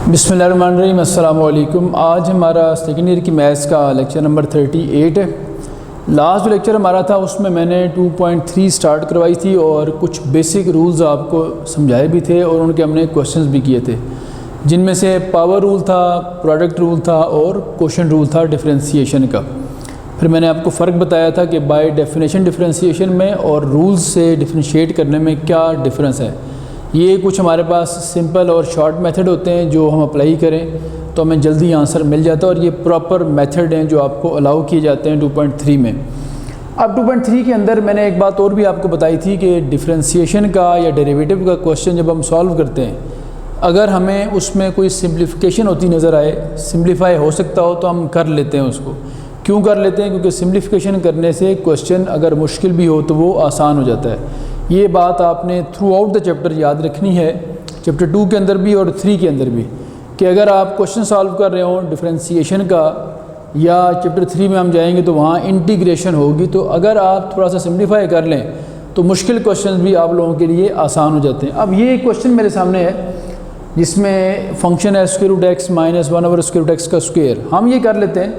बिस्मिल्लाहिर्रहमानिर्रहीम, अस्सलाम वालेकुम। आज हमारा सेकेंड ईयर की मैथ्स का लेक्चर नंबर 38 है। लास्ट जो लेक्चर हमारा था उसमें मैंने 2.3 स्टार्ट करवाई थी और कुछ बेसिक रूल्स आपको समझाए भी थे और उनके हमने क्वेश्चंस भी किए थे, जिनमें से पावर रूल था, प्रोडक्ट रूल था और क्वोशंट रूल था डिफरेंशिएशन का। फिर मैंने आपको फ़र्क बताया था कि बाय डेफिनेशन डिफरेंशिएशन में और रूल्स से डिफरेंशिएट करने में क्या डिफरेंस है। ये कुछ हमारे पास सिंपल और शॉर्ट मेथड होते हैं जो हम अप्लाई करें तो हमें जल्दी आंसर मिल जाता है, और ये प्रॉपर मेथड हैं जो आपको अलाउ किए जाते हैं 2.3 में। अब 2.3 के अंदर मैंने एक बात और भी आपको बताई थी कि डिफरेंशिएशन का या डेरिवेटिव का क्वेश्चन जब हम सॉल्व करते हैं, अगर हमें उसमें कोई सिंप्लीफिकेशन होती नज़र आए, सिंप्लीफाई हो सकता हो तो हम कर लेते हैं उसको। क्यों कर लेते हैं? क्योंकि सिंप्लीफिकेशन करने से क्वेश्चन अगर मुश्किल भी हो तो वो आसान हो जाता है। ये बात आपने थ्रू आउट द चैप्टर याद रखनी है, चैप्टर 2 के अंदर भी और 3 के अंदर भी, कि अगर आप क्वेश्चन सॉल्व कर रहे हो डिफरेंशिएशन का, या चैप्टर 3 में हम जाएंगे तो वहाँ इंटीग्रेशन होगी, तो अगर आप थोड़ा सा सिंप्लीफाई कर लें तो मुश्किल क्वेश्चन भी आप लोगों के लिए आसान हो जाते हैं। अब ये एक क्वेश्चन मेरे सामने है जिसमें फंक्शन है स्क्वायर रूट एक्स माइनस 1/स्क्वायर रूट एक्स का स्क्वायर। हम ये कर लेते हैं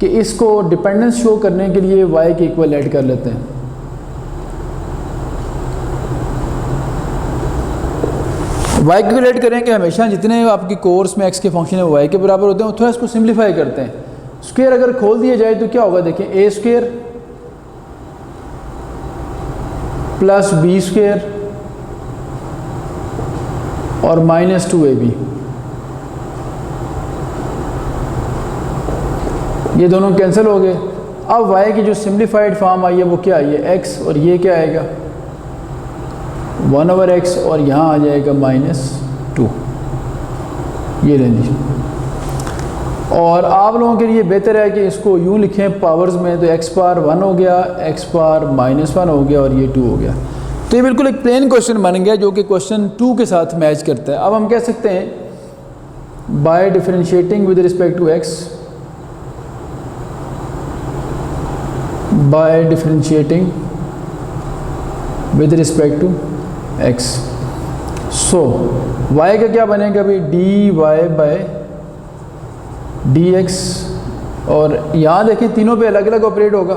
कि इसको डिपेंडेंस शो करने के लिए वाई के इक्वल ऐड कर लेते हैं। वाई के ऐड करेंगे हमेशा जितने आपकी कोर्स में एक्स के फंक्शन है वाई के बराबर होते हैं, थोड़ा इसको सिंप्लीफाई करते हैं। स्क्वायर अगर खोल दिया जाए तो क्या होगा, देखिए ए स्क्वायर प्लस बी स्क्वायर और माइनस 2ab, ये दोनों कैंसिल हो गए। अब y की जो सिंप्लीफाइड फॉर्म आई है वो क्या आई है, x, और ये क्या आएगा 1/x, और यहाँ आ जाएगा -2। ये ले लीजिए। और आप लोगों के लिए बेहतर है कि इसको यूँ लिखें पावर्स में, तो x पावर 1 हो गया, x पावर -1 हो गया और ये 2 हो गया। तो ये बिल्कुल एक प्लेन क्वेश्चन बन गया जो कि क्वेश्चन 2 के साथ मैच करता है। अब हम कह सकते हैं by differentiating with respect to x, by differentiating with respect to x, so y का क्या बनेगा अभी dy बाय dx, और यहाँ देखिए तीनों पे अलग अलग ऑपरेट होगा।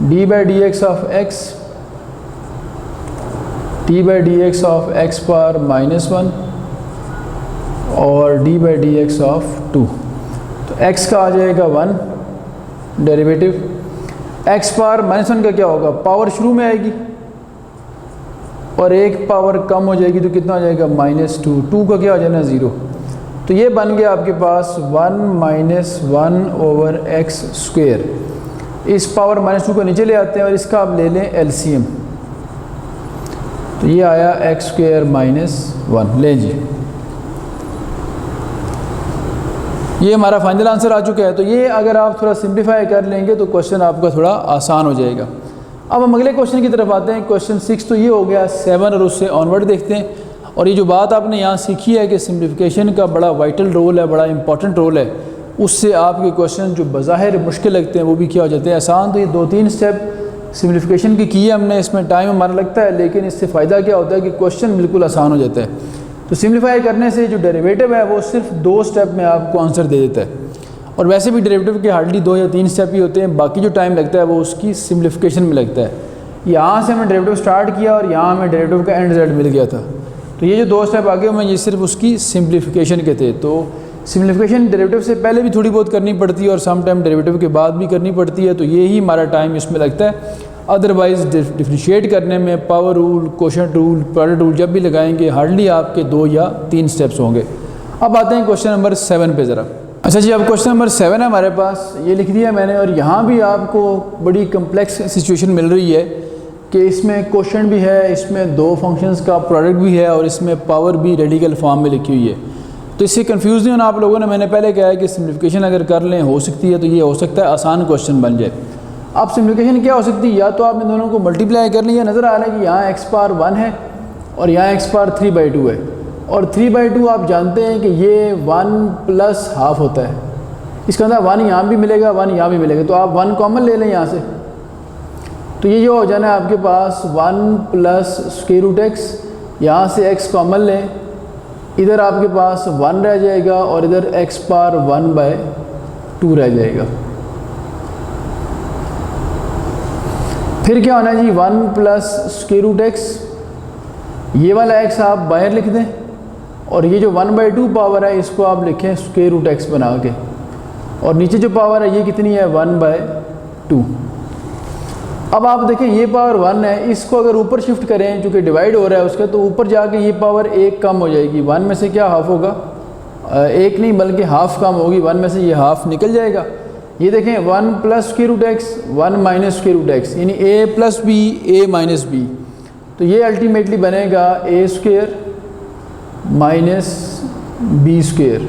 d by d x of x, t by d x of x power -1 और d by d x of 2। तो x का आ जाएगा 1 डेरिवेटिव, x पावर -1 का क्या होगा, पावर शुरू में आएगी और एक पावर कम हो जाएगी तो कितना हो जाएगा -2, 2 का क्या हो जाना 0। तो ये बन गया आपके पास 1 - 1/x स्क्वायर। इस पावर -2 को नीचे ले आते हैं और इसका आप ले लें एलसीएम, तो ये आया x स्क्वायर -1। ले जी, ये हमारा फाइनल आंसर आ चुका है। तो ये अगर आप थोड़ा सिंप्लीफाई कर लेंगे तो क्वेश्चन आपका थोड़ा आसान हो जाएगा। अब हम अगले क्वेश्चन की तरफ आते हैं। क्वेश्चन 6 तो ये हो गया, 7 और उससे ऑनवर्ड देखते हैं। और ये जो बात आपने यहाँ सीखी है कि सिंप्लीफिकेशन का बड़ा वाइटल रोल है, बड़ा इंपॉर्टेंट रोल है, उससे आपके क्वेश्चन जो बज़ाहिर मुश्किल लगते हैं वो भी क्या हो जाते हैं आसान। तो ये 2-3 स्टेप सिंप्लीफिकेशन की है हमने, इसमें टाइम हमारा लगता है, लेकिन इससे फ़ायदा क्या होता है कि क्वेश्चन बिल्कुल आसान हो जाता है। तो सिंप्लीफाई करने से जो डेरिवेटिव है वो सिर्फ 2 स्टेप में आपको आंसर दे देता है। और वैसे भी डेरिवेटिव के हार्डली 2 या 3 स्टेप ही होते हैं, बाकी जो टाइम लगता है वो उसकी सिंप्लीफिकेशन में लगता है। यहाँ से हमने डेरिवेटिव स्टार्ट किया और यहाँ हमें डेरिवेटिव का एंड रिजल्ट मिल गया था। तो ये जो 2 स्टेप आगे हुए ये सिर्फ उसकी सिंप्लीफिकेशन के थे। तो सिंप्लीफिकेशन डेरिवेटिव से पहले भी थोड़ी बहुत करनी पड़ती है और सम टाइम डेरिवेटिव के बाद भी करनी पड़ती है। तो ये ही हमारा टाइम इसमें लगता है। अदरवाइज़ डिफरेंशिएट करने में power rule, quotient rule, product rule जब भी लगाएंगे हार्डली आपके 2 या 3 स्टेप्स होंगे। अब आते हैं क्वेश्चन नंबर 7 पे ज़रा। अच्छा जी, अब क्वेश्चन नंबर 7 है हमारे पास, ये लिख दिया मैंने। और यहाँ भी आपको बड़ी कम्प्लेक्स सिचुएशन मिल रही है कि इसमें क्वोशंट भी है, इसमें 2 फंक्शंस का प्रोडक्ट भी है और इसमें पावर भी रेडिकल फॉर्म में लिखी हुई है। तो इससे कंफ्यूज नहीं होना आप लोगों ने। मैंने पहले कहा है कि सिम्प्लिफिकेशन अगर कर लें हो सकती है, तो ये हो सकता है आसान क्वेश्चन बन जाए। अब सिम्प्लिफिकेशन क्या हो सकती है, या तो आप इन दोनों को मल्टीप्लाई कर लें, या नज़र आ रहा है कि यहाँ x पावर 1 है और यहाँ x पावर 3/2 है। और 3/2 आप जानते हैं कि ये 1 प्लस हाफ होता है। इसका अंदर 1 यहाँ भी मिलेगा, 1 यहाँ भी मिलेगा, तो आप 1 कॉमन ले लें यहाँ से। तो ये जो हो जाना है आपके पास 1 प्लस स्क्वायर रूट एक्स, यहाँ से x कॉमन लें, इधर आपके पास 1 रह जाएगा और इधर x पावर 1/2 रह जाएगा। फिर क्या होना है जी, 1 प्लस स्क्वायर रूट एक्स, ये वाला x आप बाहर लिख दें और ये जो 1/2 पावर है इसको आप लिखें स्क्वायर रूट एक्स बना के, और नीचे जो पावर है ये कितनी है 1/2। अब आप देखें ये पावर 1 है, इसको अगर ऊपर शिफ्ट करें चूँकि डिवाइड हो रहा है उसका, तो ऊपर जाके ये पावर 1 कम हो जाएगी। 1 में से क्या हाफ होगा, 1 नहीं बल्कि हाफ कम होगी, 1 में से ये हाफ निकल जाएगा। ये देखें 1 plus square root x 1 minus square root x, यानी a plus b a minus b, तो ये अल्टीमेटली बनेगा a square minus b square,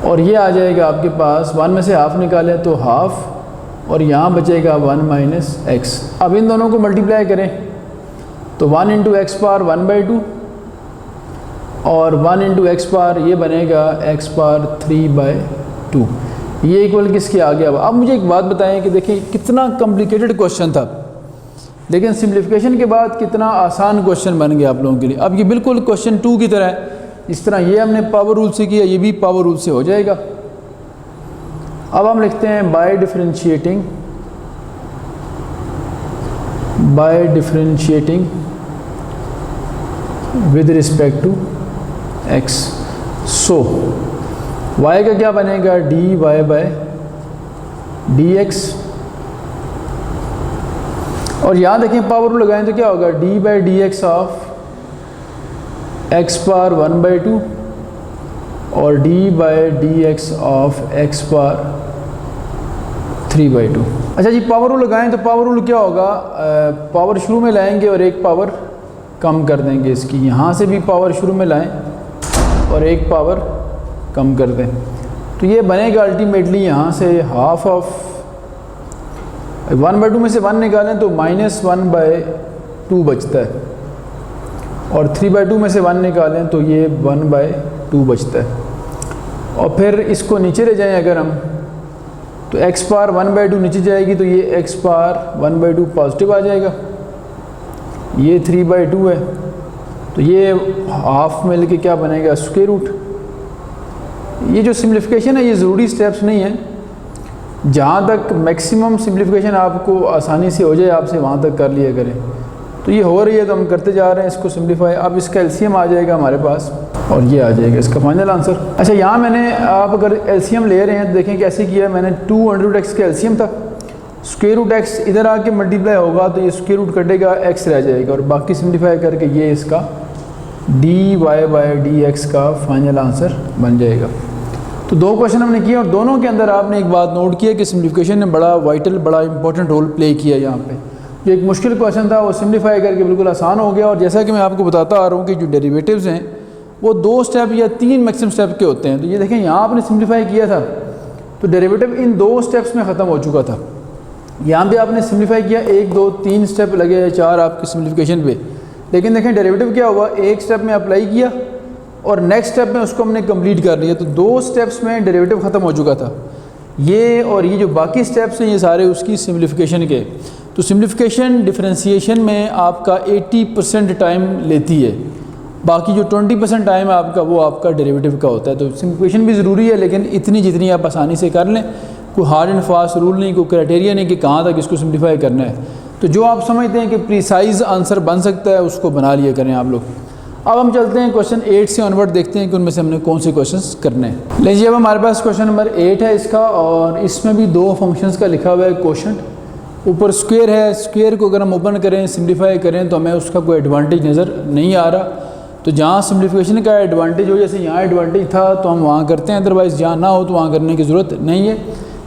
और ये आ जाएगा आपके पास 1 में से हाफ निकालें तो हाफ, और यहाँ बचेगा 1 माइनस एक्स। अब इन दोनों को मल्टीप्लाई करें तो 1 इंटू एक्स पावर 1/2 और 1 इंटू एक्स पावर ये बनेगा x पावर 3/2। ये इक्वल किसके आ गया। अब मुझे एक बात बताएं कि देखिए कितना कॉम्प्लिकेटेड क्वेश्चन था, लेकिन सिम्प्लिफिकेशन के बाद कितना आसान क्वेश्चन बन गया आप लोगों के लिए। अब ये बिल्कुल क्वेश्चन 2 की तरह है, इस तरह ये हमने पावर रूल से किया, ये भी पावर रूल से हो जाएगा। अब हम लिखते हैं by differentiating with respect to x, so y का क्या बनेगा dy बाय dx, और यहाँ देखें पावर रूल लगाएं तो क्या होगा d by d x of x power 1/2 और d by d x of x power 3/2। अच्छा जी, पावर रूल लगाएं तो पावर रूल क्या होगा, पावर शुरू में लाएंगे और एक पावर कम कर देंगे इसकी, यहाँ से भी पावर शुरू में लाएं और एक पावर कम कर दें, तो ये बनेगा अल्टीमेटली यहाँ से हाफ ऑफ 1/2 में से 1 निकालें तो -1/2 बचता है, और 3/2 में से 1 निकालें तो ये 1/2 बचता है। और फिर इसको नीचे ले जाएं अगर हम, तो x पावर 1/2 नीचे जाएगी तो ये x पावर 1/2 पॉजिटिव आ जाएगा, ये 3/2 है, तो ये हाफ मिल के क्या बनेगा स्क्वायर रूट। ये जो सिम्प्लिफिकेशन है ये ज़रूरी स्टेप्स नहीं है, जहाँ तक मैक्सिमम सिम्प्लिफिकेशन आपको आसानी से हो जाए आपसे वहाँ तक कर लिया करें। तो ये हो रही है तो हम करते जा रहे हैं इसको सिम्प्लीफाई। अब इसका एलसीएम आ जाएगा हमारे पास और ये आ जाएगा इसका फाइनल आंसर। अच्छा, यहाँ मैंने आप अगर एलसीएम ले रहे हैं तो देखें कैसे किया मैंने। 2√x का एलसीएम था, स्क्वायर रूट x इधर आके मल्टीप्लाई होगा तो ये स्क्वायर रूट कटेगा, x रह जाएगा, और बाकी सिम्प्लीफाई करके ये इसका dy बाई dx का फाइनल आंसर बन जाएगा। तो 2 क्वेश्चन हमने किए और दोनों के अंदर आपने एक बात नोट किया कि सिम्प्लिफिकेशन ने बड़ा वाइटल बड़ा इंपॉर्टेंट रोल प्ले किया। यहाँ पे जो एक मुश्किल क्वेश्चन था वो सिम्प्लीफाई करके बिल्कुल आसान हो गया। और जैसा कि मैं आपको बताता आ रहा हूँ कि जो डेरिवेटिव्स हैं वो 2 स्टेप या 3 मैक्सिमम स्टेप के होते हैं। तो ये देखें यहाँ आपने सिम्प्लीफाई किया था तो डेरिवेटिव इन 2 स्टेप्स में ख़त्म हो चुका था। यहाँ पे आपने सिम्प्लीफाई किया 1 2 3 स्टेप लगे 4 आपके सिम्प्लीफिकेशन पे, लेकिन देखें डेरिवेटिव क्या हुआ, एक स्टेप में अप्लाई किया और नेक्स्ट स्टेप में उसको हमने कंप्लीट कर लिया। तो 2 स्टेप्स में डेरिवेटिव ख़त्म हो चुका था ये, और ये जो बाकी स्टेप्स हैं ये सारे उसकी सिम्प्लिफिकेशन के। तो सिम्प्लिफिकेशन डिफरेंशिएशन में आपका 80% टाइम लेती है, बाकी जो 20% टाइम है आपका वो आपका डेरिवेटिव का होता है। तो सिम्प्लिफिकेशन भी ज़रूरी है, लेकिन इतनी जितनी आप आसानी से कर लें, कोई हार्ड एंड फास्ट रूल नहीं, कोई क्राइटेरिया नहीं कि कहाँ तक इसको सिम्प्लीफाई करना है। तो जो आप समझते हैं कि प्रीसाइज आंसर बन सकता है उसको बना लिया करें आप लोग। अब हम चलते हैं क्वेश्चन 8 से ऑनवर्ड, देखते हैं कि उनमें से हमने कौन से क्वेश्चंस करने हैं। लीजिए अब हमारे पास क्वेश्चन नंबर 8 है इसका, और इसमें भी 2 फंक्शंस का लिखा हुआ है क्वेश्चन। ऊपर स्क्वायर है, स्क्वायर को अगर हम ओपन करें सिम्प्लीफाई करें तो हमें उसका कोई एडवांटेज नज़र नहीं आ रहा। तो जहाँ सिम्प्लीफिकेशन का एडवांटेज हो, जैसे यहाँ एडवांटेज था तो हम वहाँ करते हैं, अदरवाइज़ जहाँ ना हो तो वहाँ करने की ज़रूरत नहीं है।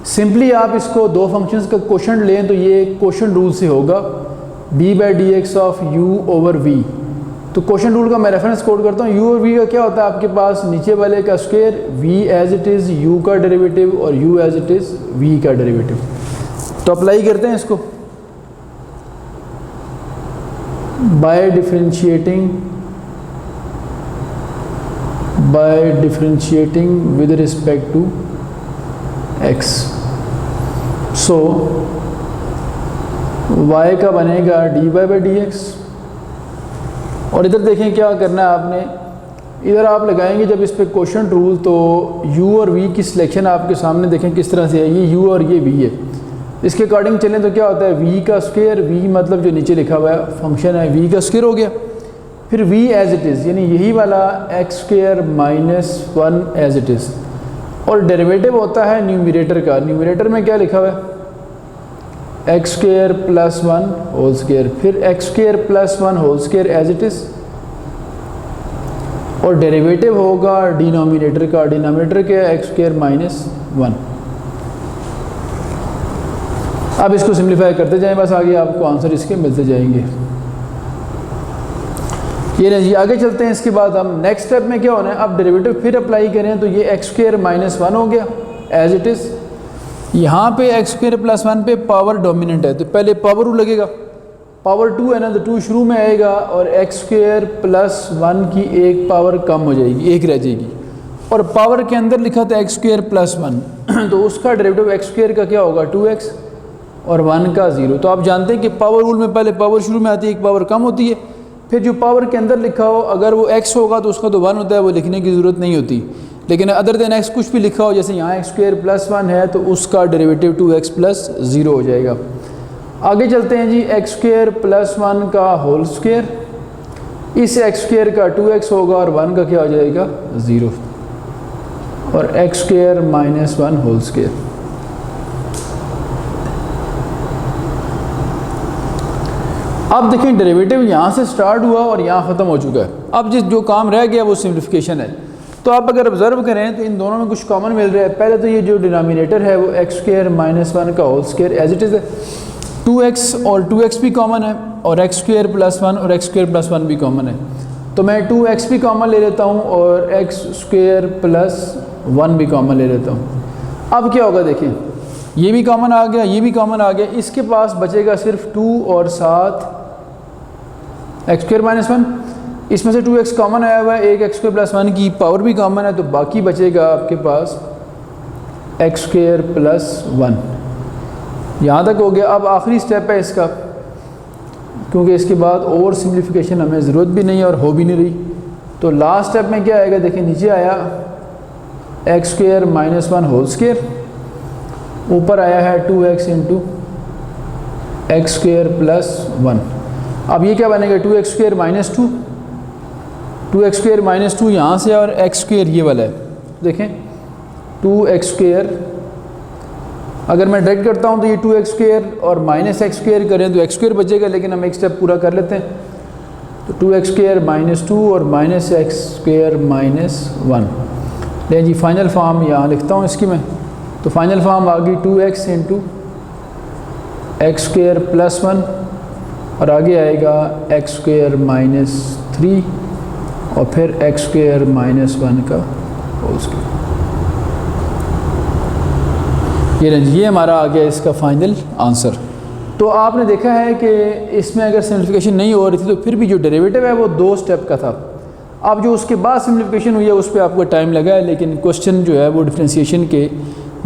सिंपली आप इसको 2 फंक्शंस का क्वेश्चन लें तो ये क्वेश्चन रूल से होगा b by d x of u over v। तो क्वेश्चन रूल का मैं रेफरेंस कोड करता हूँ। u और v का क्या होता है आपके पास, नीचे वाले का square, v as it is u का डेरिवेटिव और u as it is v का डेरिवेटिव। तो अप्लाई करते हैं इसको। By differentiating by differentiating with respect to x। So y का बनेगा dy/dx। और इधर देखें क्या करना है आपने, इधर आप लगाएंगे जब इस पे क्वोशंट रूल, तो u और v की सिलेक्शन आपके सामने देखें किस तरह से है, ये u और ये v है। इसके अकॉर्डिंग चलें तो क्या होता है, v का स्क्वायर, v मतलब जो नीचे लिखा हुआ है फंक्शन है v का स्क्वायर हो गया, फिर v एज इट इज़ यानी यही वाला x² - 1 एज इट इज़, और डेरिवेटिव होता है न्यूमरेटर का। न्यूमरेटर में क्या लिखा हुआ है, x² + 1 होल स्क्वायर, फिर x² + 1 whole square as it is, और डेरिवेटिव होगा डिनोमिनेटर का। डिनोमिनेटर क्या है, x² - 1। अब इसको सिंप्लीफाई करते जाएं, बस आगे आपको आंसर इसके मिलते जाएंगे। ये नहीं जी, आगे चलते हैं। इसके बाद हम नेक्स्ट स्टेप में क्या होना है, अब डेरिवेटिव फिर अप्लाई करें तो ये x² - 1 हो गया एज इट इज़। यहाँ पे x² + 1 पे पावर डोमिनेंट है तो पहले पावर रूल लगेगा, पावर 2 है ना तो 2 शुरू में आएगा, और x² + 1 की एक पावर कम हो जाएगी, एक रह जाएगी, और पावर के अंदर लिखा था x² + 1 तो उसका डेरिवेटिव x² का क्या होगा 2x और 1 का 0। तो आप जानते हैं कि पावर रूल में पहले पावर शुरू में आती है, एक पावर कम होती है, फिर जो पावर के अंदर लिखा हो अगर वो x होगा तो उसका तो 1 होता है, वो लिखने की ज़रूरत नहीं होती। लेकिन अदर देन x कुछ भी लिखा हो, जैसे यहाँ x² + 1 है तो उसका डेरिवेटिव 2x + 0 हो जाएगा। आगे चलते हैं जी, x² + 1 का होल स्क्वायर, इस x² का 2x होगा और 1 का क्या हो जाएगा 0, और x² - 1 होल स्क्वायर। अब देखें डेरिवेटिव यहाँ से स्टार्ट हुआ और यहाँ ख़त्म हो चुका है। अब जो काम रह गया वो सिम्प्लिफिकेशन है। तो आप अगर ऑब्ज़र्व करें तो इन दोनों में कुछ कॉमन मिल रहा है। पहले तो ये जो डिनोमिनेटर है वो x² - 1 का whole square as it is है, 2x और 2x भी कॉमन है, और x² + 1 और x² + 1 भी कॉमन है। तो मैं 2x भी कॉमन ले लेता हूँ और x² + 1 भी कॉमन ले लेता हूँ। अब क्या होगा देखिए, ये भी कॉमन आ गया, ये भी कॉमन आ गया, इसके पास बचेगा सिर्फ 2 और साथ x² - 1। इसमें से 2x कॉमन आया हुआ है, एक x² + 1 की पावर भी कॉमन है, तो बाकी बचेगा आपके पास x² + 1। यहाँ तक हो गया। अब आखिरी स्टेप है इसका, क्योंकि इसके बाद और सिम्प्लिफिकेशन हमें ज़रूरत भी नहीं है और हो भी नहीं रही। तो लास्ट स्टेप में क्या आएगा देखिए, नीचे आया x² - 1 होल स्क्वायर, ऊपर आया है 2x × x² + 1। अब ये क्या बनेगा 2x² - 2, 2x² - 2 यहाँ से, और x² ये वाला है देखें 2x²। अगर मैं डायरेक्ट करता हूँ तो ये 2x² और -x² करें तो x² बचेगा, लेकिन हम एक स्टेप पूरा कर लेते हैं। तो 2x² - 2 और -x² - 1 लें जी। फाइनल फॉर्म यहाँ लिखता हूँ इसकी मैं, तो फाइनल फॉर्म आ गई 2x × x² + 1, और आगे आएगा x² - 3 और फिर x² - 1 का होल स्क्वायर। ये हमारा आ गया इसका फाइनल आंसर। तो आपने देखा है कि इसमें अगर सिम्प्लिफिकेशन नहीं हो रही थी तो फिर भी जो डेरिवेटिव है वो 2 स्टेप का था। अब जो उसके बाद सिम्प्लिफिकेशन हुई है उस पर आपको टाइम लगा है, लेकिन क्वेश्चन जो है वो डिफरेंशिएशन के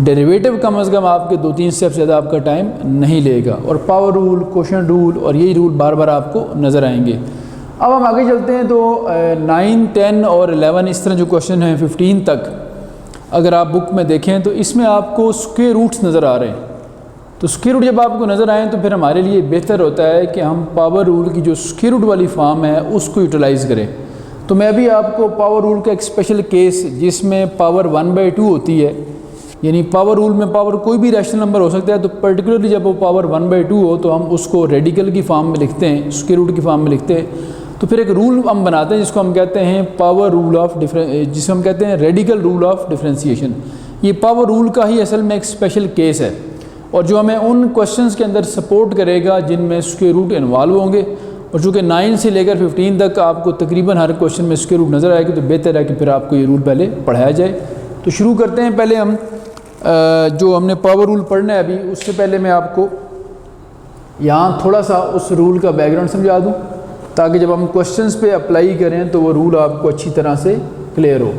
डेरिवेटिव कम अज़ कम आपके 2-3 स्टेप से ज़्यादा आपका टाइम नहीं लेगा, और पावर रूल, क्वोशंट रूल और यही रूल बार बार आपको नज़र आएंगे। अब हम आगे चलते हैं तो 9, 10 और 11 इस तरह जो क्वेश्चन हैं 15 तक अगर आप बुक में देखें तो इसमें आपको स्क्वायर रूट्स नज़र आ रहे हैं। तो स्क्वायर रूट जब आपको नज़र आएँ तो फिर हमारे लिए बेहतर होता है कि हम पावर रूल की जो स्क्वायर रूट वाली फॉर्म है उसको यूटिलाइज़ करें। तो मैं भी आपको पावर रूल का एक स्पेशल केस जिसमें पावर 1/2 होती है, यानी पावर रूल में पावर कोई भी रैशनल नंबर हो सकता है, तो पर्टिकुलरली जब वो पावर 1/2 हो तो हम उसको रेडिकल की फॉर्म में लिखते हैं, स्क्वायर रूट की फॉर्म में लिखते हैं। तो फिर एक रूल हम बनाते हैं जिसको हम कहते हैं पावर रूल ऑफ जिसको हम कहते हैं रेडिकल रूल ऑफ डिफरेंशिएशन। ये पावर रूल का ही असल में एक स्पेशल केस है, और जो हमें उन क्वेश्चंस के अंदर सपोर्ट करेगा जिनमें स्क्वायर रूट इन्वॉल्व होंगे। और चूँकि 9 से लेकर 15 तक आपको तकरीबन हर क्वेश्चन में स्क्वायर रूट नज़र आएगी, तो बेहतर है कि फिर आपको ये रूल पहले पढ़ाया जाए। तो शुरू करते हैं। पहले हम जो हमने पावर रूल पढ़ना है अभी, उससे पहले मैं आपको यहाँ थोड़ा सा उस रूल का बैकग्राउंड समझा दूँ, ताकि जब हम क्वेश्चंस पे अप्लाई करें तो वो रूल आपको अच्छी तरह से क्लियर हो।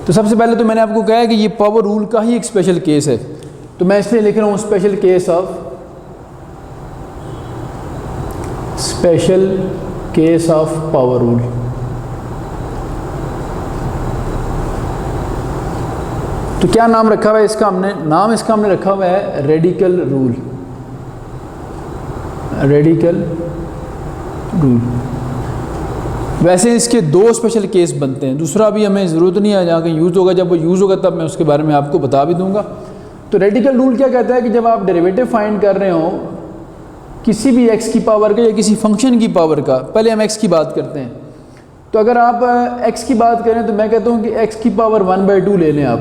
तो सबसे पहले तो मैंने आपको कहा है कि ये पावर रूल का ही एक स्पेशल केस है, तो मैं इसलिए लिख रहा हूँ special case of power rule. तो क्या नाम रखा हुआ है इसका? हमने रखा हुआ है रेडिकल रूल। वैसे इसके दो स्पेशल केस बनते हैं, दूसरा अभी हमें ज़रूरत नहीं है, जहाँ कहीं यूज़ होगा, जब वो यूज़ होगा तब मैं उसके बारे में आपको बता भी दूंगा। तो रेडिकल रूल क्या कहता है कि जब आप डेरिवेटिव फाइंड कर रहे हो किसी भी x की पावर का या किसी फंक्शन की पावर का, पहले हम x की बात करते हैं, तो अगर आप x की बात करें तो मैं कहता हूँ कि x की पावर 1/2 ले लें आप।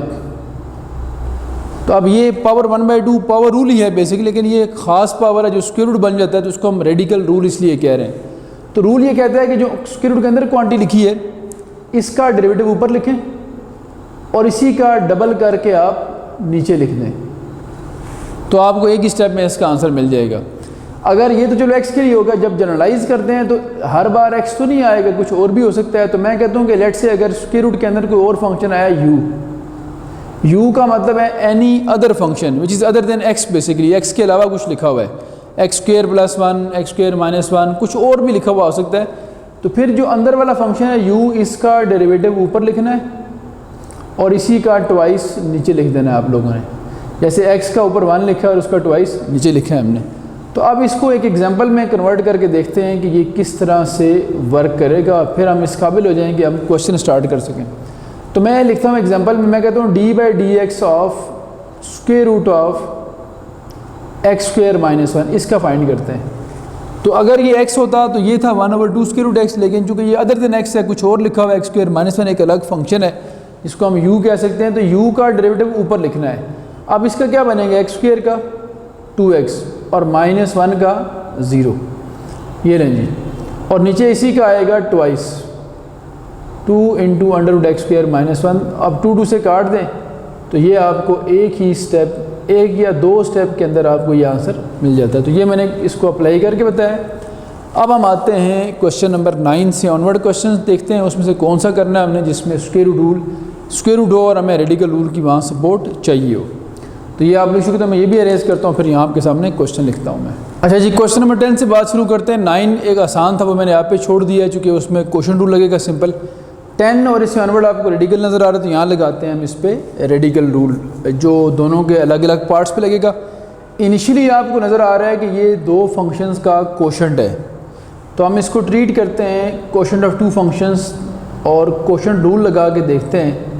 तो अब ये पावर 1/2 पावर रूल ही है बेसिकली, लेकिन ये एक ख़ास पावर है जो स्क्वायर रूट बन जाता है, तो उसको हम रेडिकल रूल इसलिए कह रहे हैं। तो रूल ये कहता है कि जो स्क्वायर रूट के अंदर क्वांटिटी लिखी है इसका डेरिवेटिव ऊपर लिखें और इसी का डबल करके आप नीचे लिख दें, तो आपको एक ही स्टेप में इसका आंसर मिल जाएगा। अगर ये तो चलो x के लिए होगा, जब जनरलाइज करते हैं तो हर बार x तो नहीं आएगा, कुछ और भी हो सकता है। तो मैं कहता हूँ कि लेट से अगर स्क्वायर रूट के अंदर कोई और फंक्शन आया u का मतलब है any other function which is other than x, basically x के अलावा कुछ लिखा हुआ है, x² + 1 x² - 1 कुछ और भी लिखा हुआ हो सकता है। तो फिर जो अंदर वाला फंक्शन है u, इसका डेरिवेटिव ऊपर लिखना है और इसी का ट्वाइस नीचे लिख देना है आप लोगों ने। जैसे x का ऊपर 1 लिखा है और उसका ट्वाइस नीचे लिखा है हमने। तो अब इसको एक एग्जांपल में कन्वर्ट करके देखते हैं कि ये किस तरह से वर्क करेगा, फिर हम इस काबिल हो जाएंगे हम क्वेश्चन स्टार्ट कर सकें। तो मैं लिखता हूँ एग्जांपल में, मैं कहता हूँ d/dx of square root of x² - 1, इसका फाइंड करते हैं। तो अगर ये x होता तो ये था 1/2 स्क्वायर रूट x, लेकिन चूंकि ये अदर देन x है, कुछ और लिखा हुआ है x² - 1, एक अलग फंक्शन है जिसको हम u कह सकते हैं, तो u का डेरिवेटिव ऊपर लिखना है। अब इसका क्या बनेगा, x² का 2x और -1 का 0, ये लें जी, और नीचे इसी का आएगा ट्वाइस 2 × √x² - 1। अब 2 से काट दें तो ये आपको एक ही स्टेप, एक या दो स्टेप के अंदर आपको ये आंसर मिल जाता है। तो ये मैंने इसको अप्लाई करके बताया। अब हम आते हैं क्वेश्चन नंबर 9 से ऑनवर्ड क्वेश्चन देखते हैं, उसमें से कौन सा करना है हमने जिसमें स्क्वायर रूट हो और हमें रेडिकल रूल की वहाँ सपोर्ट चाहिए हो। तो ये आप लिख सकते हो, मैं ये भी अरेंज करता हूँ, फिर यहाँ आपके सामने क्वेश्चन लिखता हूँ मैं। अच्छा जी, क्वेश्चन नंबर 10 से बात शुरू करते हैं। 9 एक आसान था, वो मैंने यहाँ पे छोड़ दिया है चूँकि उसमें क्वेश्चन रूल लगेगा सिंपल। 10 और इससे ऑनवर्ड आपको रेडिकल नज़र आ रहा है, तो यहाँ लगाते हैं हम इस पर रेडिकल रूल, जो दोनों के अलग अलग पार्ट्स पे लगेगा। इनिशियली आपको नज़र आ रहा है कि ये दो फंक्शंस का कोशेंट है, तो हम इसको ट्रीट करते हैं कोशेंट ऑफ 2 फंक्शंस और कोशेंट रूल लगा के देखते हैं।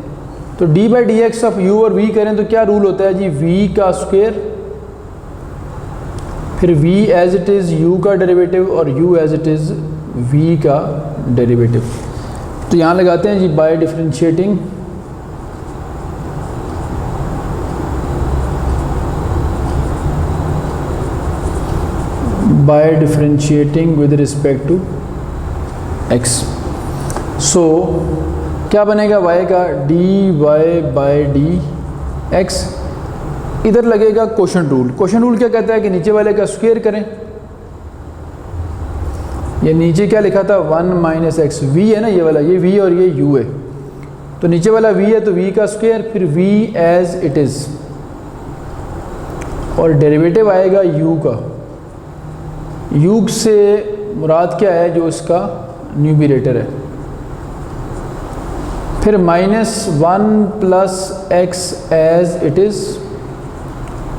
तो d/dx ऑफ u और v करें तो क्या रूल होता है जी, v का स्क्वायर, फिर v as it is u का डेरिवेटिव और u as it is v का डेरिवेटिव। तो यहाँ लगाते हैं जी by differentiating with respect to x। सो क्या बनेगा y का dy/dx, इधर लगेगा कोशेंट रूल। कोशेंट रूल क्या कहता है कि नीचे वाले का स्क्वायर करें, ये नीचे क्या लिखा था 1 - x, v है ना ये वाला, ये v और ये u है, तो नीचे वाला v है तो v का स्क्वायर, फिर v एज इट इज़ और डेरिवेटिव आएगा u का। u से मुराद क्या है, जो इसका न्यूमरेटर है, फिर -1 + x एज इट इज़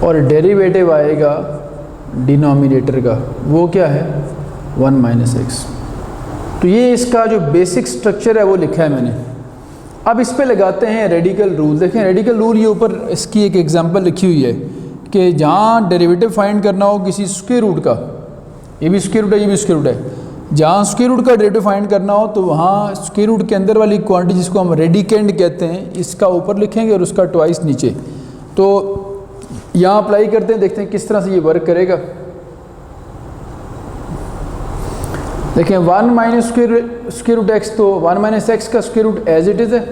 और डेरिवेटिव आएगा डिनोमिनेटर का, वो क्या है 1 - x। तो ये इसका जो बेसिक स्ट्रक्चर है वो लिखा है मैंने। अब इस पे लगाते हैं रेडिकल रूल। देखें रेडिकल रूल, ये ऊपर इसकी एक एग्जांपल लिखी हुई है कि जहाँ डेरिवेटिव फाइंड करना हो किसी स्क्वायर रूट का, ये भी स्क्वायर रूट है, ये भी स्क्वायर रूट है, जहाँ स्क्वायर रूट का डेरिवेटिव फाइंड करना हो तो वहाँ स्क्वायर रूट के अंदर वाली क्वांटिटी जिसको हम रेडिकेंड कहते हैं, इसका ऊपर लिखेंगे और उसका ट्वाइस नीचे। तो यहाँ अप्लाई करते हैं, देखते हैं किस तरह से ये वर्क करेगा। देखें 1 - स्क्वायर रूट x, तो 1 - x का square root as it is है,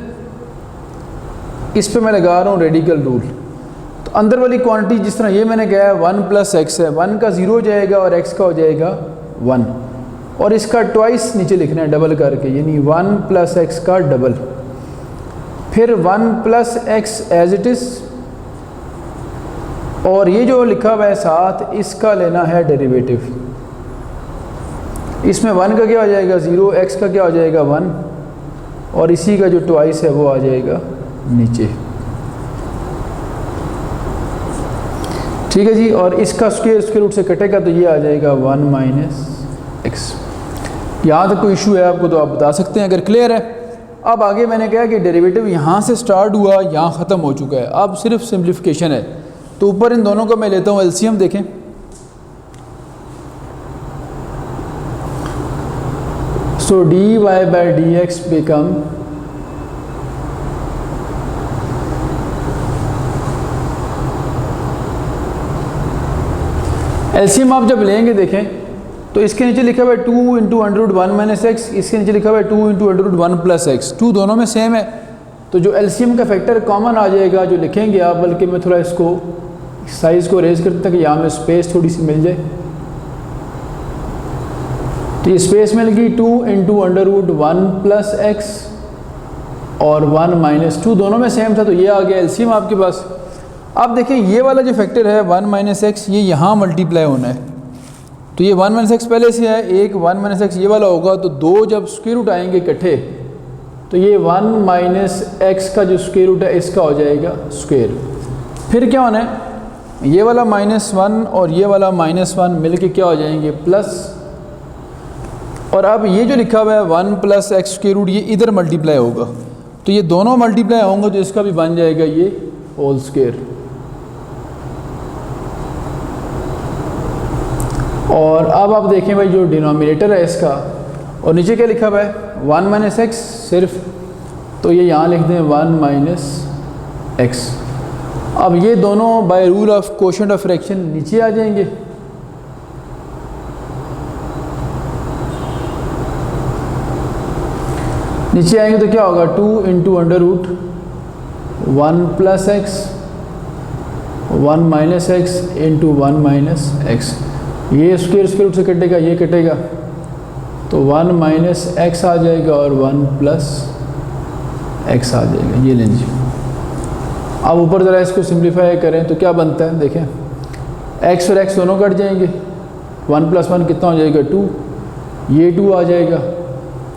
इस पे मैं लगा रहा हूँ रेडिकल रूल। तो अंदर वाली क्वांटिटी जिस तरह ये मैंने कहा है 1 + x है, 1 का 0 हो जाएगा और x का हो जाएगा 1, और इसका ट्वाइस नीचे लिखना है डबल करके, यानी 1 + x का डबल। फिर 1 plus x as it is, और ये जो लिखा हुआ है साथ इसका लेना है डेरिवेटिव। इसमें 1 का क्या हो जाएगा 0, x का क्या हो जाएगा 1, और इसी का जो ट्वाइस है वो आ जाएगा नीचे। ठीक है जी, और इसका स्क्वायर रूट से कटेगा तो ये आ जाएगा 1 माइनस एक्स। यहाँ तक कोई इशू है आपको तो आप बता सकते हैं अगर क्लियर है। अब आगे मैंने कहा कि डेरिवेटिव यहाँ से स्टार्ट हुआ, यहाँ ख़त्म हो चुका है, अब सिर्फ सिंप्लीफिकेशन है। तो ऊपर इन दोनों का मैं लेता हूँ एलसीएम, देखें। So d y by d x become LCM आप जब लेंगे देखें तो इसके नीचे लिखा हुआ है 2 इंटू अंडर 1 माइनस एक्स, इसके नीचे लिखा हुआ है 2 इंटू अंडर 1 प्लस एक्स। 2 दोनों में सेम है, तो जो एलसीएम का फैक्टर कॉमन आ जाएगा जो लिखेंगे आप, बल्कि मैं थोड़ा इसको साइज़ को रेज करता कि यहाँ में स्पेस थोड़ी सी मिल जाए। तो ये स्पेस मिल गई 2 इंटू अंडर 1 प्लस एक्स और 1 माइनस 2 दोनों में सेम था, तो ये आ गया एलसीएम आपके पास। अब देखें ये वाला जो फैक्टर है 1 माइनस एक्स, ये यहाँ मल्टीप्लाई होना है, तो ये 1 माइनस एक्स पहले से है, एक 1 माइनस एक्स ये वाला होगा, तो दो जब स्क्वायर रूट आएंगे इकट्ठे तो ये 1 माइनस एक्स का जो स्क्वायर रूट है इसका हो जाएगा स्क्वायर। फिर क्या होना है, ये वाला -1 और ये वाला -1 मिलके क्या हो जाएंगे प्लस, और अब ये जो लिखा हुआ है 1 प्लस एक्स स्क्वायर रूट ये इधर मल्टीप्लाई होगा, तो ये दोनों मल्टीप्लाई होंगे तो इसका भी बन जाएगा ये होल स्क्वायर। और अब आप देखें भाई जो डिनोमिनेटर है इसका, और नीचे क्या लिखा हुआ है 1 माइनस एक्स सिर्फ, तो ये यहाँ लिख दें 1 माइनस एक्स। अब ये दोनों by rule of quotient of fraction नीचे आ जाएंगे। नीचे आएंगे तो क्या होगा 2 into under root 1 plus x 1 minus x into 1 minus x. ये स्क्वायर रूट से कटेगा, ये कटेगा, तो 1 माइनस एक्स आ जाएगा और 1 प्लस एक्स आ जाएगा। ये लें जी। अब ऊपर ज़रा इसको सिंप्लीफाई करें तो क्या बनता है, देखें एक्स और एक्स दोनों कट जाएंगे, 1 प्लस 1 कितना हो जाएगा 2, ये 2 आ जाएगा।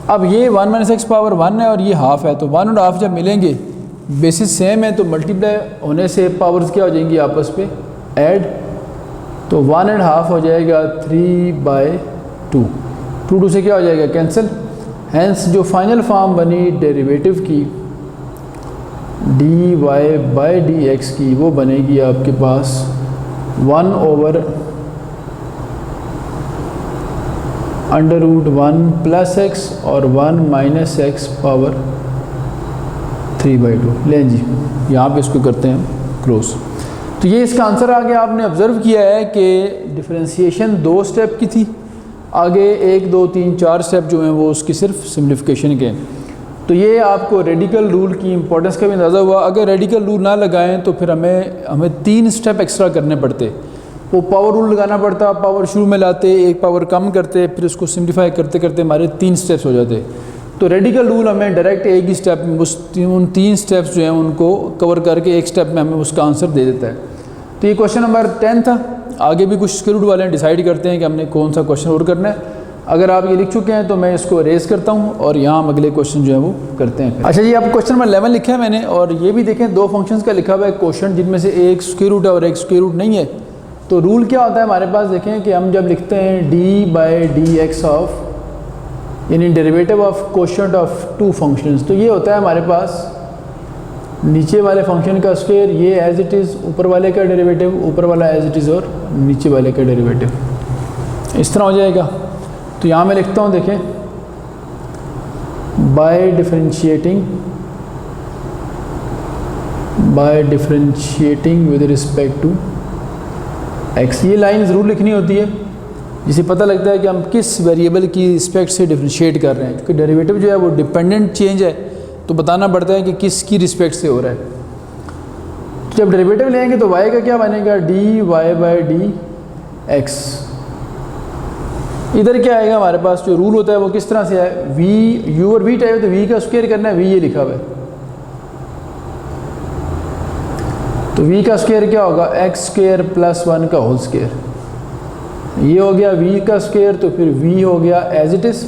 अब ये 1 माइनस एक्स पावर 1 है और ये हाफ है, तो 1 और हाफ जब मिलेंगे बेसिस सेम है तो मल्टीप्लाई होने से पावर्स क्या हो जाएंगी आपस में ऐड, तो 1 एंड हाफ हो जाएगा 3/2, 2 से क्या हो जाएगा कैंसिल। हैंस जो फाइनल फॉर्म बनी डेरिवेटिव की d y by d x की वो बनेगी आपके पास 1 over under root 1 plus x और 1 माइनस एक्स पावर 3/2। लें जी, यहाँ पे इसको करते हैं क्लोज। तो ये इसका आंसर आ गया। आपने ऑब्ज़र्व किया है कि डिफरेंशिएशन 2 स्टेप की थी, आगे 1 2 3 4 स्टेप जो हैं वो उसकी सिर्फ सिम्प्लिफिकेशन के। तो ये आपको रेडिकल रूल की इंपॉर्टेंस का भी अंदाज़ा हुआ। अगर रेडिकल रूल ना लगाएं तो फिर हमें 3 स्टेप एक्स्ट्रा करने पड़ते। वो पावर रूल लगाना पड़ता, पावर शुरू में लाते, एक पावर कम करते, फिर उसको सिम्प्लीफाई करते करते हमारे 3 स्टेप्स हो जाते। तो रेडिकल रूल हमें डायरेक्ट एक ही स्टेप में उन 3 स्टेप्स जो हैं उनको कवर करके एक स्टेप में हमें उसका आंसर दे देता है। तो ये क्वेश्चन नंबर 10 था। आगे भी कुछ स्क्वायर रूट वाले डिसाइड करते हैं कि हमने कौन सा क्वेश्चन और करना है। अगर आप ये लिख चुके हैं तो मैं इसको रेज करता हूँ और यहाँ हम अगले क्वेश्चन जो है वो करते हैं। अच्छा जी, आप क्वेश्चन नंबर 11 लिखा है मैंने, और ये भी देखें 2 फंक्शंस का लिखा हुआ है क्वेश्चन, जिनमें से एक स्क्वायर रूट है और एक स्क्वायर रूट नहीं है। तो रूल क्या होता है हमारे पास, देखें कि हम जब लिखते हैं d by d x of यानी derivative of quotient of 2 functions, तो ये होता है हमारे पास नीचे वाले फंक्शन का स्क्वायर, ये एज इट इज़ ऊपर वाले का डेरिवेटिव, ऊपर वाला एज इट इज़ और नीचे वाले का डेरिवेटिव, इस तरह हो जाएगा। तो यहाँ मैं लिखता हूँ, देखें by differentiating with respect to x. ये लाइन ज़रूर लिखनी होती है जिससे पता लगता है कि हम किस वेरिएबल की रिस्पेक्ट से डिफरेंशिएट कर रहे हैं, क्योंकि डेरिवेटिव जो है वो डिपेंडेंट चेंज है, तो बताना पड़ता है कि किसकी रिस्पेक्ट से हो रहा है। तो जब डेरिवेटिव लेंगे तो y का क्या बनेगा, d y by d x. इधर क्या आएगा हमारे पास, जो रूल होता है वो किस तरह से है, v u और v टाइप है तो v का स्क्वायर करना है, v ये लिखा हुआ है, तो v का स्क्वायर क्या होगा, एक्स स्क्वायर प्लस 1 का होल स्क्वायर। ये हो गया v का स्क्वायर, तो फिर v हो गया as it is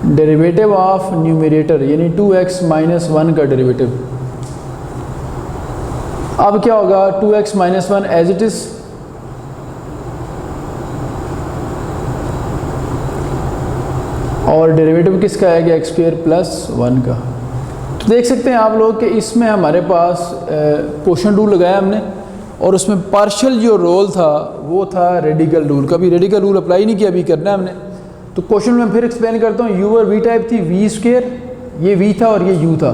derivative of numerator यानी 2x माइनस 1 का डेरिवेटिव। अब क्या होगा, 2x minus 1 as it is और डेरिवेटिव किसका आएगा, एक्स स्क्वायर प्लस 1 का। तो देख सकते हैं आप लोग कि इसमें हमारे पास क्वोशंट रूल लगाया हमने और उसमें पार्शियल जो रोल था वो था रेडिकल रूल का। भी रेडिकल रूल अप्लाई नहीं किया, अभी करना है हमने। तो क्वेश्चन में फिर एक्सप्लेन करता हूँ। यू और वी टाइप थी, वी स्क्वायर ये वी था और ये यू था।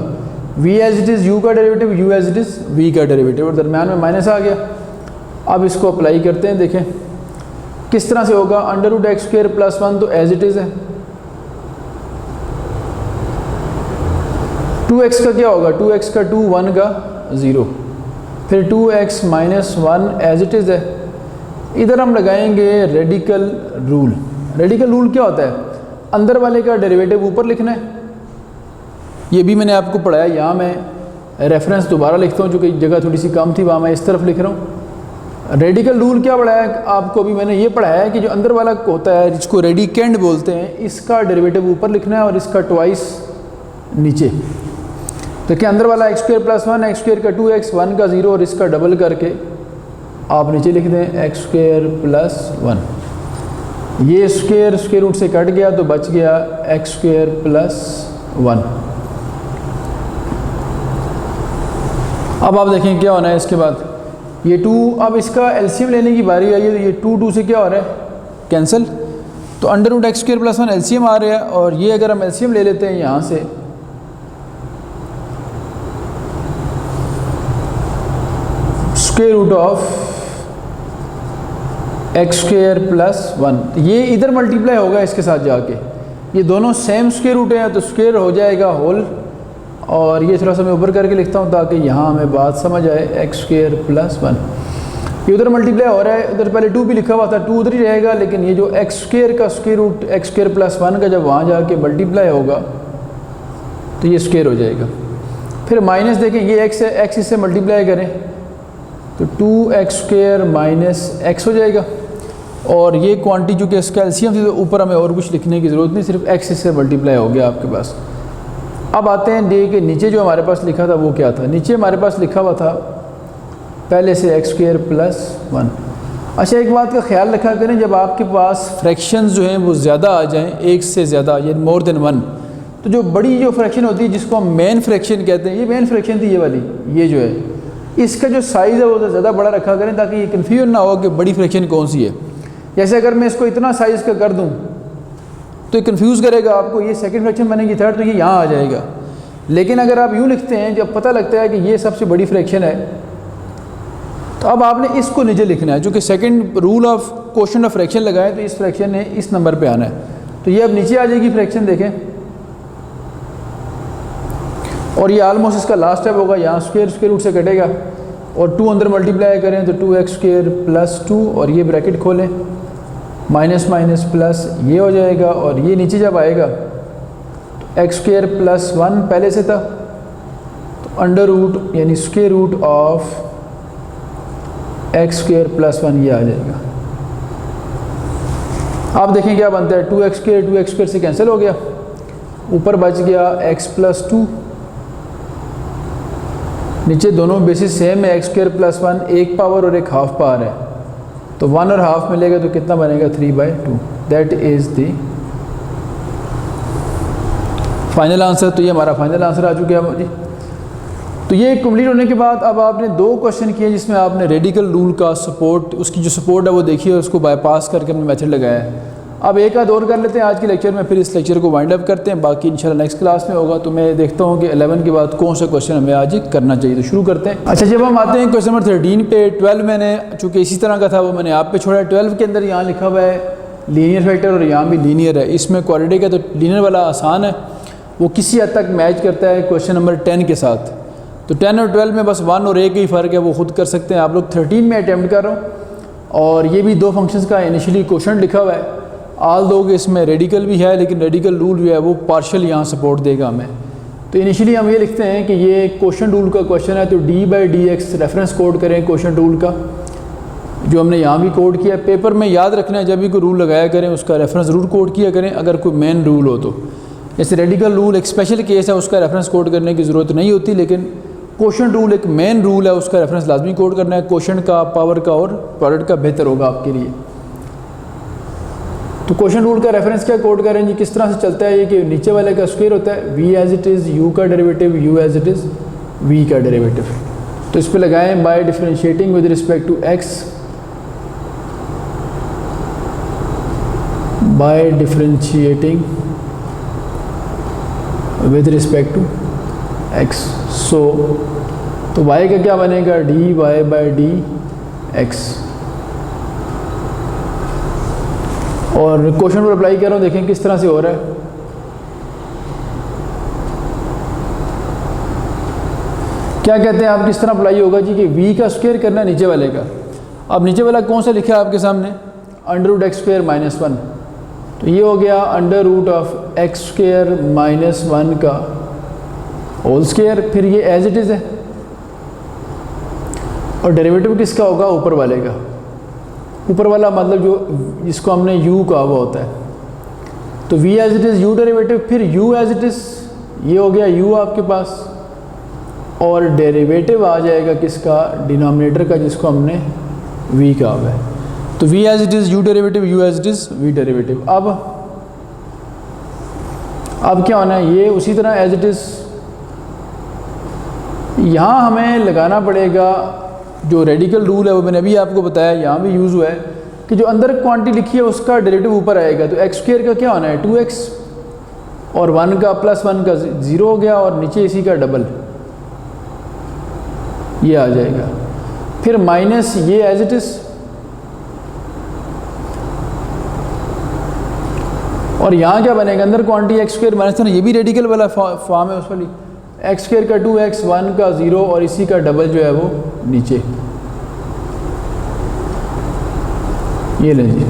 V as it is u का derivative, u as it is v का डेरिवेटिव और दरम्यान में माइनस आ गया। अब इसको अप्लाई करते हैं, देखें किस तरह से होगा। Under root x square plus 1 तो एज इट इज़ है, 2x का क्या होगा, 2x का 2 1 का 0, फिर 2x minus 1 as it is है। इधर हम लगाएंगे रेडिकल रूल। रेडिकल रूल क्या होता है, अंदर वाले का डेरिवेटिव ऊपर लिखना है। ये भी मैंने आपको पढ़ाया, यहाँ मैं रेफरेंस दोबारा लिखता हूँ, जो कि जगह थोड़ी सी कम थी वहाँ मैं इस तरफ लिख रहा हूँ। रेडिकल रूल क्या पढ़ाया आपको, भी मैंने ये पढ़ाया है कि जो अंदर वाला होता है जिसको रेडिकेंड बोलते हैं, इसका डेरिवेटिव ऊपर लिखना है और इसका ट्वाइस नीचे। तो क्या अंदर वाला x square plus 1, x square का 2x 1 का 0 और इसका डबल करके आप नीचे लिख दें एक्स स्क्वायर प्लस 1। ये स्क्वायर स्क्वायर रूट से कट गया तो बच गया एक्स स्क्वायर प्लस 1। अब आप देखें क्या होना है इसके बाद, ये 2, अब इसका एलसीएम लेने की बारी आई है। तो ये 2 से क्या हो रहा है, कैंसिल। तो under root x square plus 1 LCM आ रहा है और ये अगर हम एलसीएम ले लेते हैं यहाँ से, square root of x square plus 1, ये इधर मल्टीप्लाई होगा इसके साथ जाके। ये दोनों सेम स्क्वायर रूट हैं तो स्क्वायर हो जाएगा होल। और ये थोड़ा सा मैं ऊपर करके लिखता हूँ ताकि यहाँ हमें बात समझ आए, एक्स स्क्वायर प्लस 1 ये उधर मल्टीप्लाई हो रहा है। उधर पहले 2 भी लिखा हुआ था, 2 उधर ही रहेगा, लेकिन ये जो एक्स स्क्वायर का square root x square plus 1 का जब वहाँ जाके मल्टीप्लाई होगा तो ये स्क्वायर हो जाएगा। फिर माइनस देखें, ये एक्स है, एक्स इससे मल्टीप्लाई करें तो 2x स्क्वायर माइनस एक्स हो जाएगा। और ये क्वांटिटी जो कि इसका एलसीएम थी तो ऊपर हमें और कुछ लिखने की ज़रूरत नहीं, सिर्फ एक्स इससे मल्टीप्लाई हो गया आपके पास। अब आते हैं डे के नीचे जो हमारे पास लिखा था वो क्या था। नीचे हमारे पास लिखा हुआ था पहले से एक्स स्क्वायर प्लस 1। अच्छा, एक बात का ख्याल रखा करें, जब आपके पास फ्रैक्शंस जो हैं वो ज़्यादा आ जाएं, एक से ज़्यादा या मोर देन 1, तो जो बड़ी जो फ्रैक्शन होती है जिसको हम मेन फ्रैक्शन कहते हैं, ये मेन फ्रैक्शन थी ये वाली, ये जो है इसका जो साइज़ है वो ज़्यादा बड़ा रखा करें ताकि ये कन्फ्यूजन ना हो कि बड़ी फ्रैक्शन कौन सी है। जैसे अगर मैं इसको इतना साइज़ का कर दूं तो ये कन्फ्यूज़ करेगा आपको, ये सेकंड फ्रैक्शन बनेगी थर्ड, तो ये यहाँ आ जाएगा। लेकिन अगर आप यूँ लिखते हैं, जब पता लगता है कि ये सबसे बड़ी फ्रैक्शन है, तो अब आपने इसको नीचे लिखना है। जो कि second rule of quotient of fraction लगाए तो इस फ्रैक्शन ने इस नंबर पे आना है, तो ये अब नीचे आ जाएगी फ्रैक्शन, देखें। और ये आलमोस्ट इसका लास्ट स्टेप होगा, यहाँ स्क्वायर स्क्वायर रूट से कटेगा और 2 अंदर मल्टीप्लाई करें तो 2x स्क्वायर प्लस 2 और ये ब्रैकेट खोलें, माइनस माइनस प्लस ये हो जाएगा। और ये नीचे जब आएगा तो एक्स स्क्वायर प्लस 1 पहले से था, तो अंडर रूट यानी square root of x square plus 1 ये आ जाएगा। आप देखें क्या बनता है, 2x स्क्वायर से कैंसिल हो गया, ऊपर बच गया x प्लस 2, नीचे दोनों बेसिस सेम है, एक्स स्क्वायर प्लस 1 एक पावर और एक हाफ पावर है, तो 1 और हाफ मिलेगा तो कितना बनेगा 3/2। That is the final answer. तो ये हमारा फाइनल आंसर आ चुका है जी। तो ये कंप्लीट होने के बाद अब आपने 2 क्वेश्चन किए जिसमें आपने रेडिकल रूल का सपोर्ट, उसकी जो सपोर्ट है वो देखिए, उसको बाईपास करके अपने मेथड लगाया है। अब एक आध और कर लेते हैं आज के लेक्चर में, फिर इस लेक्चर को वाइंड अप करते हैं। बाकी इंशाल्लाह नेक्स्ट क्लास में होगा। तो मैं देखता हूँ कि 11 के बाद कौन सा क्वेश्चन हमें आज करना चाहिए, तो शुरू करते हैं। अच्छा, जब हम आते हैं क्वेश्चन नंबर 13 पे, 12 मैंने चूँकि इसी तरह का था वो मैंने आप पे छोड़ा है। 12 के अंदर यहाँ लिखा हुआ है लीनियर फैक्टर और यहाँ भी लीनियर है, इसमें क्वाड्रेटिक है तो लीनियर वाला आसान है, वो किसी हद तक मैच करता है क्वेश्चन नंबर 10 के साथ। तो 10 और 12 में बस 1 और 1 ही फ़र्क है, वो खुद कर सकते हैं आप लोग। 13 में अटैम्प्ट कर रहा हूँ और ये भी 2 फंक्शंस का इनिशियली क्वेश्चन लिखा हुआ है। आल दो कि इसमें रेडिकल भी है, लेकिन रेडिकल रूल जो है वो पार्शियल यहाँ सपोर्ट देगा हमें। तो इनिशियली हम ये लिखते हैं कि ये क्वेश्चन रूल का क्वेश्चन है, तो d/dx रेफरेंस कोड करें क्वेश्चन रूल का, जो हमने यहाँ भी कोड किया। पेपर में याद रखना है, जब भी कोई रूल लगाया करें उसका रेफरेंस ज़रूर कोड किया करें, अगर कोई मेन रूल हो तो। जैसे रेडिकल रूल एक स्पेशल केस है, उसका रेफरेंस कोड करने की ज़रूरत नहीं होती, लेकिन क्वेश्चन रूल एक मेन रूल है, उसका रेफरेंस लाजमी कोड करना है। क्वेश्चन का, पावर का और प्रोडक्ट का बेहतर होगा आपके लिए। तो क्वेश्चन रूल का रेफरेंस क्या कोड करें जी, किस तरह से चलता है ये कि नीचे वाले का स्क्वायर होता है v as it is, u का derivative u as it is, v का डेरिवेटिव। तो इस पे लगाएं by differentiating with respect to x, by differentiating with respect to x। So तो y का क्या बनेगा, dy/dx। और क्वेश्चन पर अप्लाई कर रहा हूँ, देखें किस तरह से हो रहा है। क्या कहते हैं आप, किस तरह अप्लाई होगा जी कि v का स्क्वायर करना है नीचे वाले का। अब नीचे वाला कौन सा लिखा है आपके सामने, √x² - 1। तो ये हो गया √x² - 1 का होल स्क्वायर, फिर ये एज इट इज़ है, और डेरिवेटिव किसका होगा, ऊपर वाले का। ऊपर वाला मतलब जो जिसको हमने u कहा हुआ होता है। तो v as it is u derivative, फिर u एज इट इज़, ये हो गया u आपके पास, और डेरिवेटिव आ जाएगा किसका, डिनोमिनेटर का, जिसको हमने v कहा हुआ है। तो v as it is u derivative, u as it is v derivative. अब क्या होना है, ये उसी तरह एज इट इज़, यहाँ हमें लगाना पड़ेगा जो रेडिकल रूल है, वो मैंने अभी आपको बताया, यहाँ भी यूज़ हुआ है कि जो अंदर क्वांटिटी लिखी है उसका डेरिवेटिव ऊपर आएगा। तो x² का क्या होना है, 2x, और 1 का +1 का 0 हो गया, और नीचे इसी का डबल ये आ जाएगा। फिर माइनस ये एज इट इज़, और यहाँ क्या बनेगा, अंदर क्वांटिटी x² - 1, ये भी रेडिकल वाला फॉर्म है उस वाली, x² का 2x, 1 का 0, और इसी का डबल जो है वो नीचे। ये लीजिए,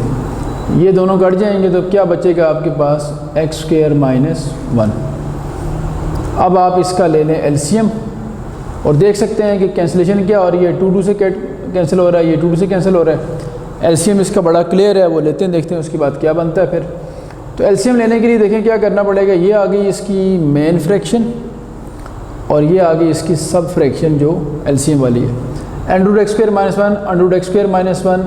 ये दोनों कट जाएंगे, तो क्या बचेगा आपके पास, x² - 1। अब आप इसका ले लें एलसीएम, और देख सकते हैं कि कैंसिलेशन क्या हो रही है, 2 से कैंसिल हो रहा है, ये 2 से कैंसिल हो रहा है। एलसीएम इसका बड़ा क्लियर है, वो लेते हैं, देखते हैं उसके बाद क्या बनता है फिर। तो एलसीएम लेने के लिए देखें क्या करना पड़ेगा, ये आ गई इसकी मेन फ्रैक्शन, और ये आ गई इसकी सब फ्रैक्शन जो एलसीएम वाली है। √x² - 1, √x² - 1,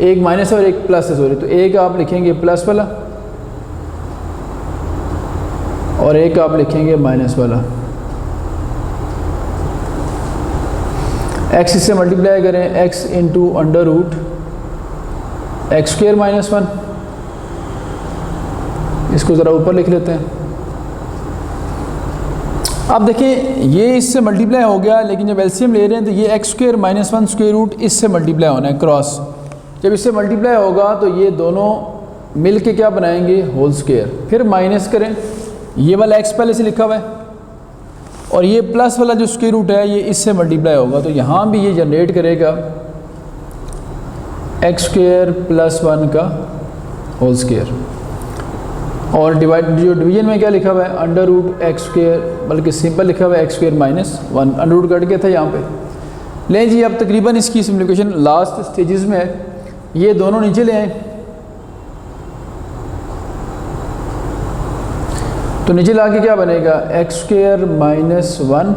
एक माइनस है और एक प्लस है, सॉरी। तो एक आप लिखेंगे प्लस वाला, और एक आप लिखेंगे माइनस वाला। x इससे मल्टीप्लाई करें, x इंटू √x² - 1, इसको ज़रा ऊपर लिख लेते हैं। अब देखिए ये इससे मल्टीप्लाई हो गया, लेकिन जब एलसीएम ले रहे हैं तो ये x² - 1 स्क्वायर रूट इससे मल्टीप्लाई होना है क्रॉस। जब इससे मल्टीप्लाई होगा तो ये दोनों मिल के क्या बनाएंगे, होल स्क्वायर। फिर माइनस करें, ये वाला x पहले से लिखा हुआ है, और ये प्लस वाला जो स्क्वायर रूट है ये इससे मल्टीप्लाई होगा, तो यहाँ भी ये जनरेट करेगा x² + 1 का होल स्क्वायर। और जो डिवीजन में क्या लिखा हुआ है, √x², बल्कि सिंपल लिखा हुआ है x² - 1, अंडर कट गया था यहाँ पे। लें जी, अब तकरीबन इसकी सिम्प्लिफिकेशन लास्ट स्टेजेस में है। ये दोनों नीचे ले आए, तो नीचे ला के क्या बनेगा, x² - 1,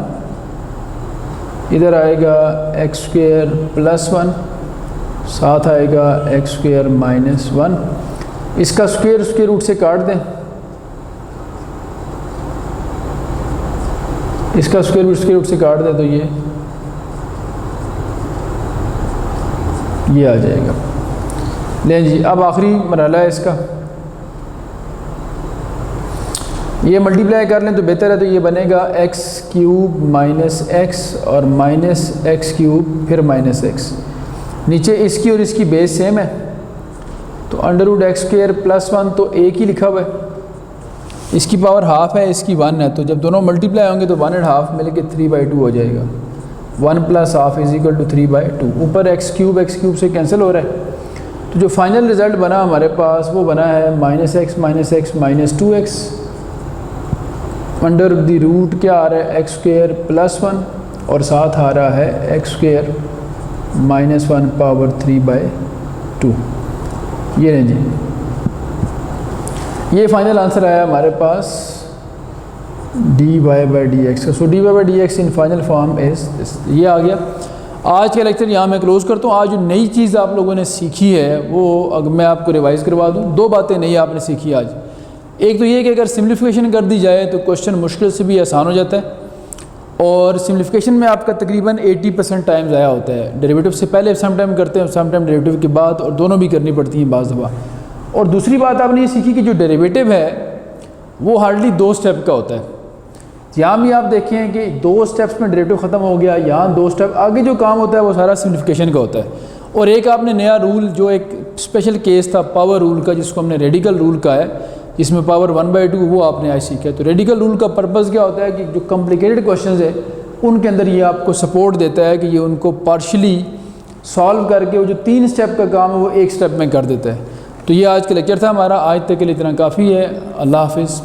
इधर आएगा x² + 1, साथ आएगा x² - 1। इसका स्क्वायर रूट से काट दें, इसका स्क्वायर रूट से काट दें, तो ये आ जाएगा। लें जी, अब आखिरी मरहला है इसका, ये मल्टीप्लाई कर लें तो बेहतर है। तो ये बनेगा x³ - x और -x³ फिर -x। नीचे इसकी और इसकी बेस सेम है, तो √x² + 1 तो एक ही लिखा हुआ है, इसकी पावर हाफ है, इसकी 1 है, तो जब दोनों मल्टीप्लाई होंगे तो 1.5 मिल के 3/2 हो जाएगा। 1 + ½ = 3/2। ऊपर x³ से कैंसिल हो रहा है, तो जो फाइनल रिज़ल्ट बना हमारे पास वो बना है -x - x - 2x under the root क्या आ रहा है एक्स स्क्वायर प्लस 1 और साथ आ रहा है एक्स स्क्वायर माइनस 1 पावर 3/2। ये नहीं जी, ये फाइनल आंसर आया हमारे पास dy बाई डी एक्स का। सो dy by d x in final form is, ये आ गया। आज का लेक्चर यहाँ मैं क्लोज़ करता हूँ। आज जो नई चीज़ आप लोगों ने सीखी है वो अगर मैं आपको रिवाइज़ करवा दूँ, दो बातें नई आपने सीखी आज। एक तो ये कि अगर सिम्प्लिफिकेशन कर दी जाए तो क्वेश्चन मुश्किल से भी आसान हो जाता है, और सिम्प्लिफिकेशन में आपका तकरीबन 80% टाइम ज़ाया होता है। डेरिवेटिव से पहले सम टाइम करते हैं, सम टाइम डेरिवेटिव के बाद, और दोनों भी करनी पड़ती हैं बाज़ दफ़ा। और दूसरी बात आपने ये सीखी कि जो डेरिवेटिव है वो हार्डली 2 स्टेप का होता है। यहाँ भी आप देखें कि 2 स्टेप्स में डेरिवेटिव ख़त्म हो गया, यहाँ 2 स्टेप आगे जो काम होता है वो सारा सिम्प्लिफिकेशन का होता है। और एक आपने नया रूल, जो एक स्पेशल केस था पावर रूल का, जिसको हमने रेडिकल रूल का है, जिसमें पावर 1/2, वो आपने आज सीखा है। तो रेडिकल रूल का पर्पज़ क्या होता है कि जो कॉम्प्लिकेटेड क्वेश्चंस है उनके अंदर ये आपको सपोर्ट देता है कि ये उनको पार्शली सॉल्व करके वो जो 3 स्टेप का काम है वो 1 स्टेप में कर देता है। तो ये आज का लेक्चर था हमारा। आज तक के लिए इतना काफ़ी है। अल्लाह हाफिज़।